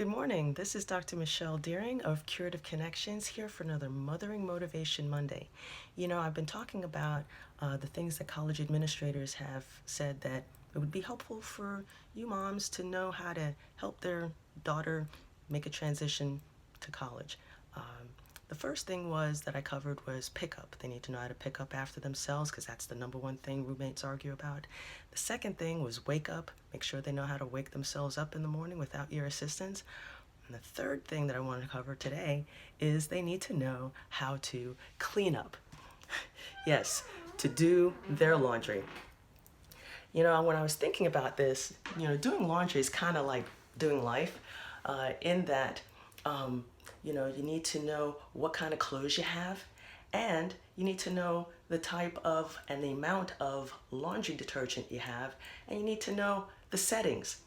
Good morning. This is Dr. Michelle Deering of Curative Connections here for another Mothering Motivation Monday. You know, I've been talking about the things that college administrators have said that it would be helpful for you moms to know how to help their daughter make a transition to college. Um, the first thing that I covered was pickup. They need to know how to pick up after themselves because that's the number one thing roommates argue about. The second thing was wake up. Make sure they know how to wake themselves up in the morning without your assistance. And the third thing that I want to cover today is they need to know how to clean up. Yes, to do their laundry. You know, when I was thinking about this, doing laundry is kind of like doing life in that, um, you need to know what kind of clothes you have, and you need to know the type of and the amount of laundry detergent you have, and you need to know the settings.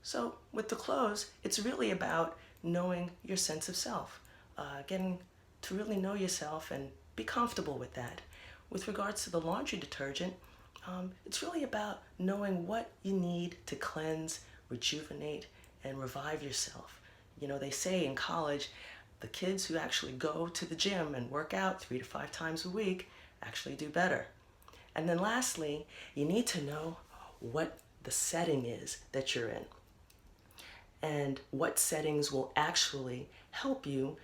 So with the clothes, it's really about knowing your sense of self, getting to really know yourself and be comfortable with that. With regards to the laundry detergent, it's really about knowing what you need to cleanse, rejuvenate, and revive yourself. You know, they say in college, the kids who actually go to the gym and work out 3 to 5 times a week actually do better. And then lastly, you need to know what the setting is that you're in and what settings will actually help you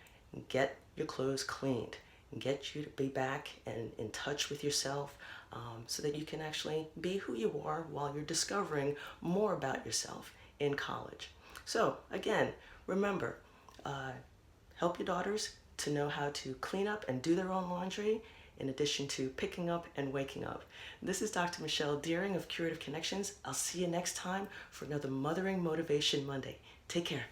get your clothes cleaned and get you to be back and in touch with yourself, so that you can actually be who you are while you're discovering more about yourself in college. So again, remember, help your daughters to know how to clean up and do their own laundry in addition to picking up and waking up. This is Dr. Michelle Deering of Curative Connections. I'll see you next time for another Mothering Motivation Monday. Take care.